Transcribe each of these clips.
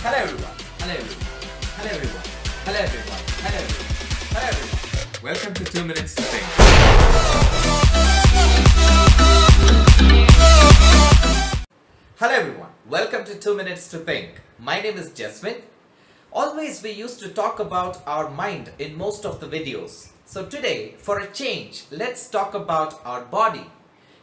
Hello everyone. Hello everyone. Hello everyone. Hello everyone. Hello everyone. Hello everyone. Welcome to 2 Minutes to Think. Hello everyone. Welcome to 2 Minutes to Think. My name is Jasmine. Always we used to talk about our mind in most of the videos. So today, for a change, let's talk about our body.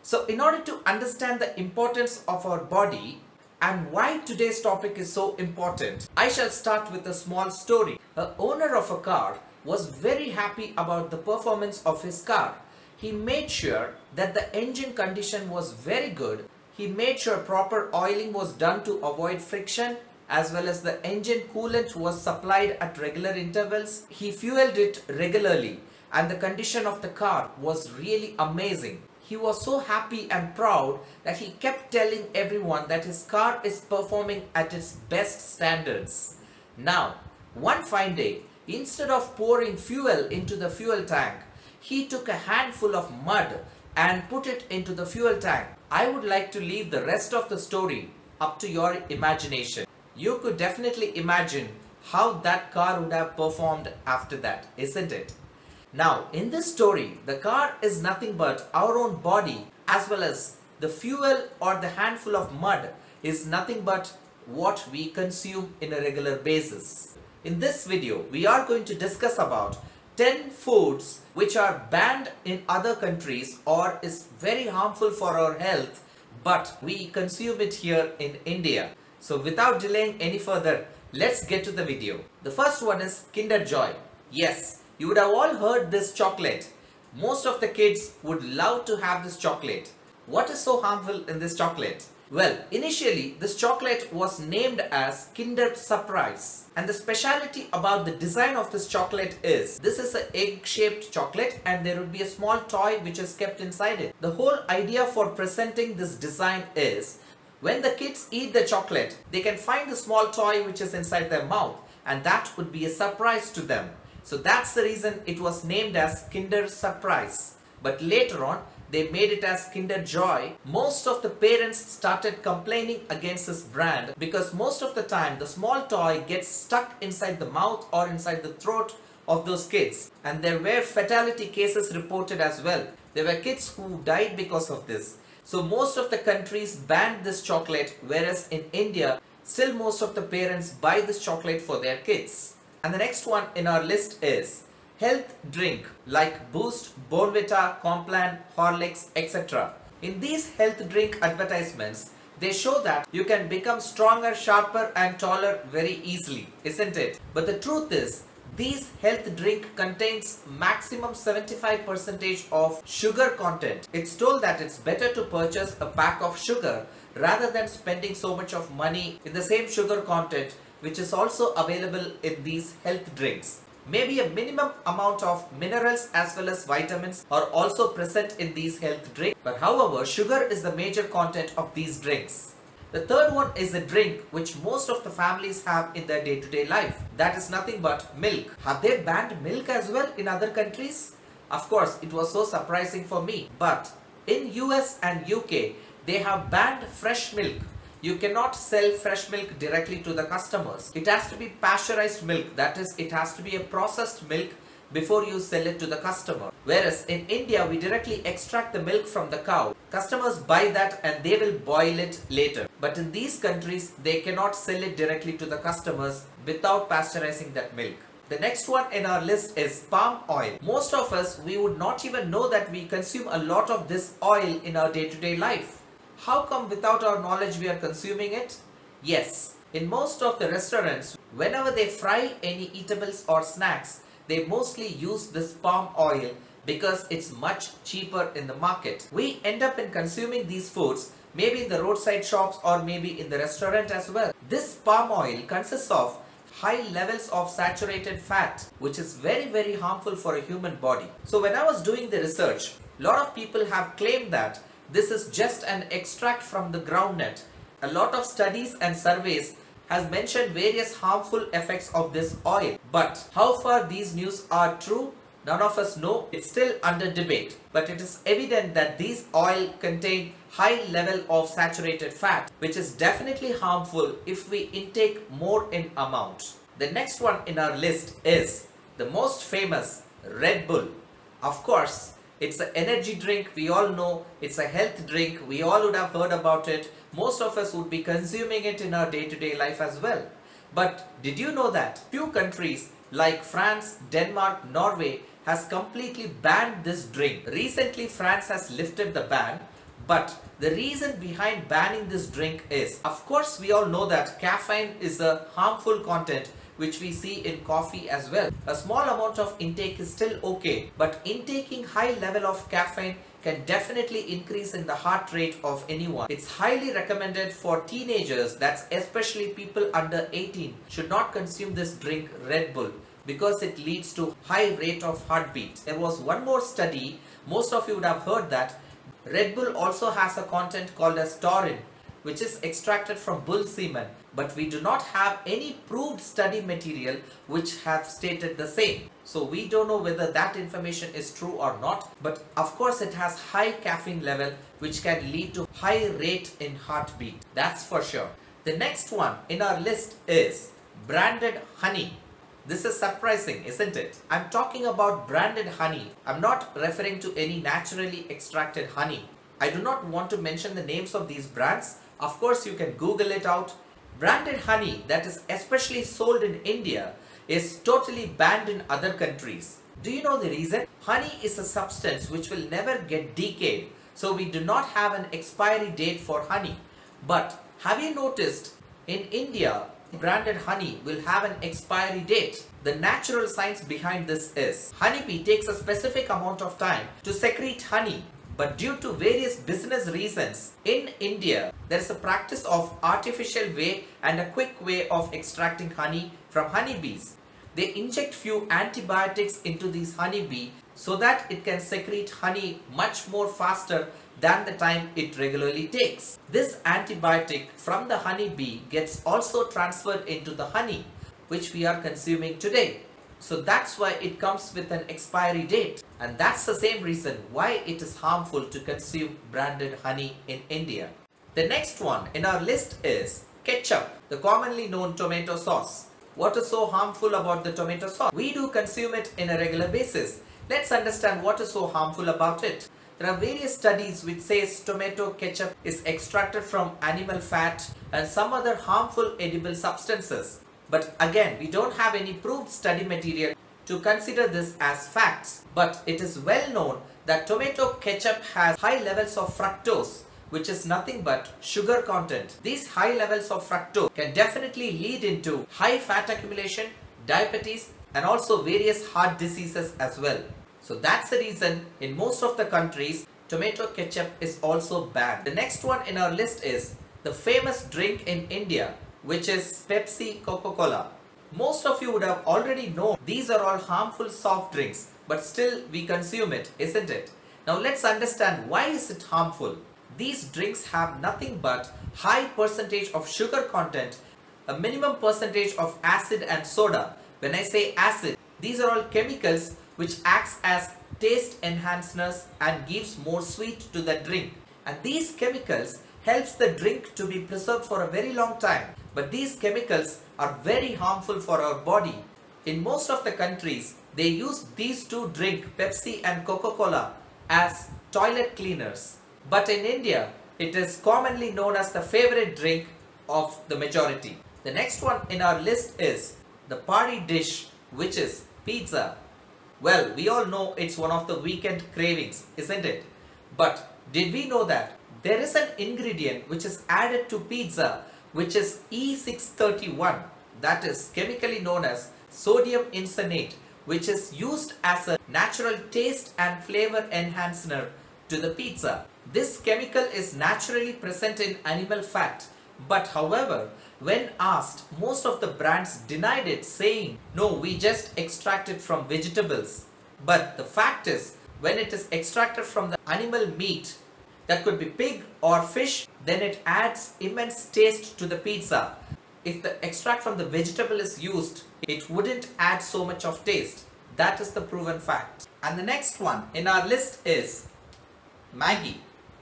So in order to understand the importance of our body and why today's topic is so important, I shall start with a small story. The owner of a car was very happy about the performance of his car. He made sure that the engine condition was very good. He made sure proper oiling was done to avoid friction, as well as the engine coolant was supplied at regular intervals. He fueled it regularly and the condition of the car was really amazing. He was so happy and proud that he kept telling everyone that his car is performing at its best standards. Now, one fine day, instead of pouring fuel into the fuel tank, he took a handful of mud and put it into the fuel tank. I would like to leave the rest of the story up to your imagination. You could definitely imagine how that car would have performed after that, isn't it? Now, in this story, the car is nothing but our own body, as well as the fuel or the handful of mud is nothing but what we consume in a regular basis. In this video, we are going to discuss about 10 foods which are banned in other countries or is very harmful for our health, but we consume it here in India. So without delaying any further, let's get to the video. The first one is Kinder Joy. Yes, you would have all heard this chocolate. Most of the kids would love to have this chocolate. What is so harmful in this chocolate? Well, initially this chocolate was named as Kinder Surprise. And the speciality about the design of this chocolate is, this is an egg-shaped chocolate and there would be a small toy which is kept inside it. The whole idea for presenting this design is, when the kids eat the chocolate, they can find the small toy which is inside their mouth, and that would be a surprise to them. So that's the reason it was named as Kinder Surprise. But later on, they made it as Kinder Joy. Most of the parents started complaining against this brand because most of the time the small toy gets stuck inside the mouth or inside the throat of those kids. And there were fatality cases reported as well. There were kids who died because of this. So most of the countries banned this chocolate, whereas in India, still most of the parents buy this chocolate for their kids. And the next one in our list is health drink like Boost, Bournvita, Complan, Horlicks, etc. In these health drink advertisements, they show that you can become stronger, sharper and taller very easily, isn't it? But the truth is, these health drink contains maximum 75% of sugar content. It's told that it's better to purchase a pack of sugar rather than spending so much of money in the same sugar content which is also available in these health drinks. Maybe a minimum amount of minerals as well as vitamins are also present in these health drinks. But however, sugar is the major content of these drinks. The third one is a drink which most of the families have in their day-to-day life. That is nothing but milk. Have they banned milk as well in other countries? Of course, it was so surprising for me. But in US and UK, they have banned fresh milk. You cannot sell fresh milk directly to the customers. It has to be pasteurized milk. That is, it has to be a processed milk before you sell it to the customer. Whereas in India, we directly extract the milk from the cow. Customers buy that and they will boil it later. But in these countries, they cannot sell it directly to the customers without pasteurizing that milk. The next one in our list is palm oil. Most of us, we would not even know that we consume a lot of this oil in our day-to-day life. How come without our knowledge we are consuming it? Yes, in most of the restaurants, whenever they fry any eatables or snacks, they mostly use this palm oil because it's much cheaper in the market. We end up in consuming these foods maybe in the roadside shops or maybe in the restaurant as well. This palm oil consists of high levels of saturated fat, which is very harmful for a human body. So when I was doing the research, a lot of people have claimed that this is just an extract from the groundnut. A lot of studies and surveys has mentioned various harmful effects of this oil. But how far these news are true? None of us know, it's still under debate, but it is evident that these oil contain high level of saturated fat, which is definitely harmful if we intake more in amount. The next one in our list is the most famous Red Bull. Of course, it's an energy drink, we all know, it's a health drink, we all would have heard about it. Most of us would be consuming it in our day-to-day life as well. But did you know that few countries like France, Denmark, Norway has completely banned this drink? Recently, France has lifted the ban, but the reason behind banning this drink is, of course, we all know that caffeine is a harmful content which we see in coffee as well. A small amount of intake is still okay, but intaking high level of caffeine can definitely increase in the heart rate of anyone. It's highly recommended for teenagers, that's especially people under 18, should not consume this drink Red Bull because it leads to high rate of heartbeat. There was one more study, most of you would have heard that Red Bull also has a content called as taurine, which is extracted from bull semen, but we do not have any proved study material which have stated the same. So we don't know whether that information is true or not, but of course it has high caffeine level which can lead to high rate in heartbeat. That's for sure. The next one in our list is branded honey. This is surprising, isn't it? I'm talking about branded honey. I'm not referring to any naturally extracted honey. I do not want to mention the names of these brands. Of course, you can Google it out. Branded honey that is especially sold in India is totally banned in other countries. Do you know the reason? Honey is a substance which will never get decayed, so we do not have an expiry date for honey. But have you noticed in India, branded honey will have an expiry date? The natural science behind this is honeybee takes a specific amount of time to secrete honey. But due to various business reasons, in India, there is a practice of artificial way and a quick way of extracting honey from honeybees. They inject few antibiotics into these honeybee so that it can secrete honey much more faster than the time it regularly takes. This antibiotic from the honeybee gets also transferred into the honey, which we are consuming today. So that's why it comes with an expiry date, and that's the same reason why it is harmful to consume branded honey in India. The next one in our list is ketchup, the commonly known tomato sauce. What is so harmful about the tomato sauce? We do consume it in a regular basis. Let's understand what is so harmful about it. There are various studies which says tomato ketchup is extracted from animal fat and some other harmful edible substances. But again, we don't have any proved study material to consider this as facts. But it is well known that tomato ketchup has high levels of fructose, which is nothing but sugar content. These high levels of fructose can definitely lead into high fat accumulation, diabetes, and also various heart diseases as well. So that's the reason in most of the countries, tomato ketchup is also banned. The next one in our list is the famous drink in India, which is Pepsi Coca-Cola. Most of you would have already known these are all harmful soft drinks, but still we consume it, isn't it? Now let's understand why is it harmful. These drinks have nothing but high percentage of sugar content, a minimum percentage of acid and soda. When I say acid, these are all chemicals which acts as taste enhancers and gives more sweet to the drink. And these chemicals helps the drink to be preserved for a very long time. But these chemicals are very harmful for our body. In most of the countries, they use these two drinks, Pepsi and Coca-Cola, as toilet cleaners. But in India, it is commonly known as the favorite drink of the majority. The next one in our list is the party dish, which is pizza. Well, we all know it's one of the weekend cravings, isn't it? But did we know that there is an ingredient which is added to pizza which is E631, that is chemically known as sodium isocyanate, which is used as a natural taste and flavor enhancer to the pizza. This chemical is naturally present in animal fat, but however, when asked, most of the brands denied it, saying, no, we just extract it from vegetables. But the fact is, when it is extracted from the animal meat, that could be pig or fish, then it adds immense taste to the pizza. If the extract from the vegetable is used, it wouldn't add so much of taste. That is the proven fact. And the next one in our list is MAGGI.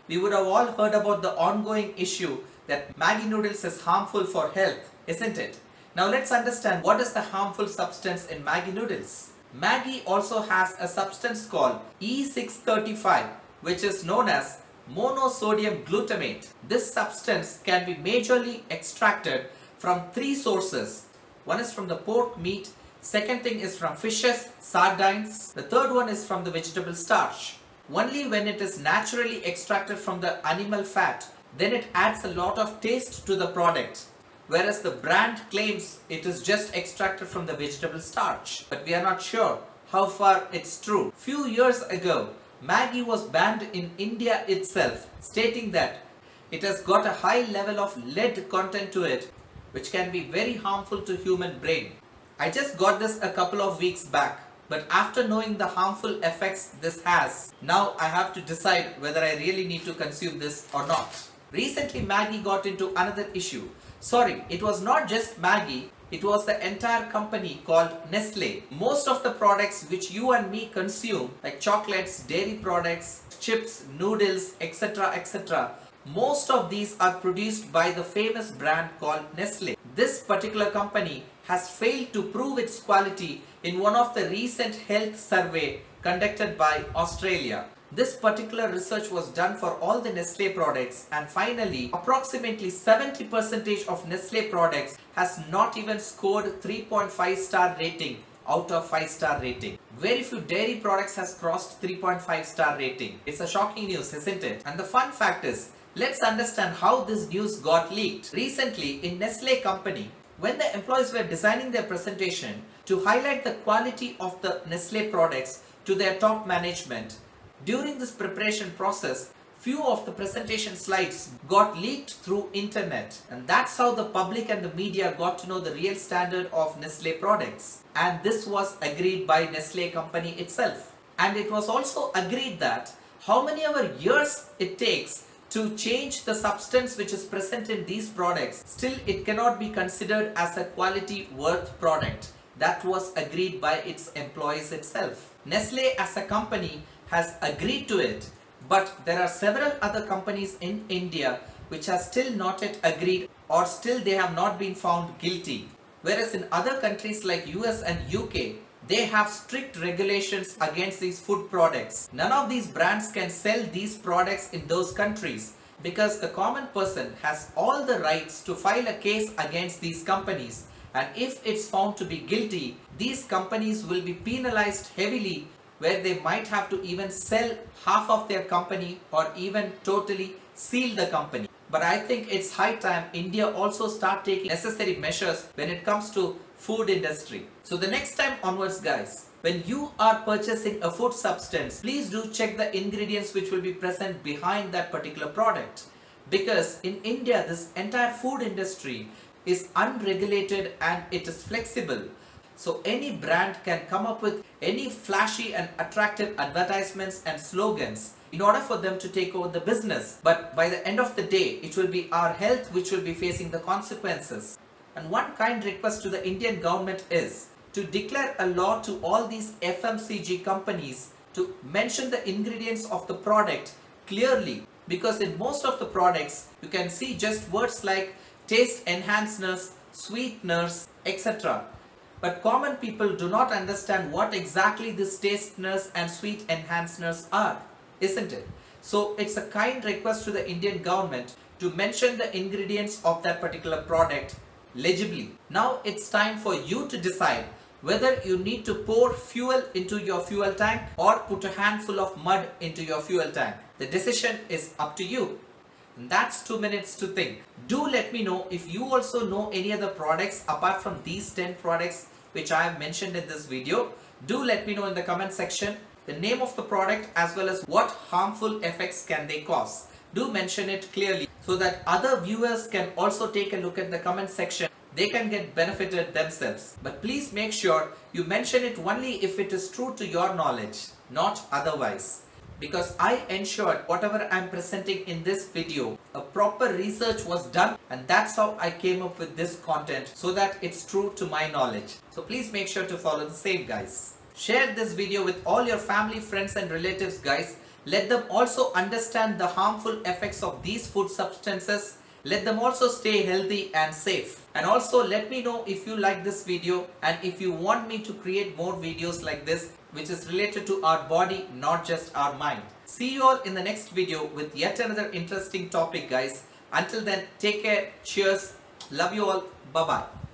We would have all heard about the ongoing issue that MAGGI noodles is harmful for health, isn't it? Now let's understand what is the harmful substance in MAGGI noodles. MAGGI also has a substance called E635, which is known as monosodium glutamate. This substance can be majorly extracted from three sources. One is from the pork meat, second thing is from fishes, sardines, the third one is from the vegetable starch. Only when it is naturally extracted from the animal fat, then it adds a lot of taste to the product. Whereas the brand claims it is just extracted from the vegetable starch. But we are not sure how far it's true. Few years ago, MAGGI was banned in India itself, stating that it has got a high level of lead content to it, which can be very harmful to human brain. I just got this a couple of weeks back, but after knowing the harmful effects this has, now I have to decide whether I really need to consume this or not. Recently MAGGI got into another issue. Sorry, it was not just MAGGI, it was the entire company called Nestle. Most of the products which you and me consume, like chocolates, dairy products, chips, noodles, etc., etc., most of these are produced by the famous brand called Nestle. This particular company has failed to prove its quality in one of the recent health survey conducted by Australia. This particular research was done for all the Nestle products, and finally approximately 70% of Nestle products has not even scored 3.5 star rating out of 5 star rating. Very few dairy products has crossed 3.5 star rating. It's a shocking news, isn't it? And the fun fact is, let's understand how this news got leaked. Recently in Nestle company, when the employees were designing their presentation to highlight the quality of the Nestle products to their top management, during this preparation process, few of the presentation slides got leaked through internet, and that's how the public and the media got to know the real standard of Nestle products. And this was agreed by Nestle company itself. And it was also agreed that how many ever years it takes to change the substance which is present in these products, still it cannot be considered as a quality worth product. That was agreed by its employees itself. Nestle as a company has agreed to it, but there are several other companies in India which have still not yet agreed, or still they have not been found guilty. Whereas in other countries like US and UK, they have strict regulations against these food products. None of these brands can sell these products in those countries because the common person has all the rights to file a case against these companies, and if it's found to be guilty, these companies will be penalized heavily, where they might have to even sell half of their company or even totally seal the company. But I think it's high time India also start taking necessary measures when it comes to food industry. So the next time onwards guys, when you are purchasing a food substance, please do check the ingredients which will be present behind that particular product. Because in India, this entire food industry is unregulated and it is flexible. So any brand can come up with any flashy and attractive advertisements and slogans in order for them to take over the business. But by the end of the day, it will be our health which will be facing the consequences. And one kind request to the Indian government is to declare a law to all these FMCG companies to mention the ingredients of the product clearly. Because in most of the products, you can see just words like taste enhancers, sweeteners, etc. But common people do not understand what exactly these tasteners and sweet enhancers are, isn't it? So it's a kind request to the Indian government to mention the ingredients of that particular product legibly. Now it's time for you to decide whether you need to pour fuel into your fuel tank or put a handful of mud into your fuel tank. The decision is up to you. And that's 2 minutes to think. Do let me know if you also know any other products apart from these 10 products which I have mentioned in this video. Do let me know in the comment section the name of the product as well as what harmful effects can they cause. Do mention it clearly so that other viewers can also take a look at the comment section. They can get benefited themselves. But please make sure you mention it only if it is true to your knowledge, not otherwise. Because I ensured whatever I am presenting in this video, a proper research was done, and that's how I came up with this content so that it's true to my knowledge. So please make sure to follow the same guys. Share this video with all your family, friends and relatives, guys. Let them also understand the harmful effects of these food substances. Let them also stay healthy and safe. And also let me know if you like this video and if you want me to create more videos like this which is related to our body, not just our mind. See you all in the next video with yet another interesting topic, guys. Until then, take care. Cheers. Love you all. Bye-bye.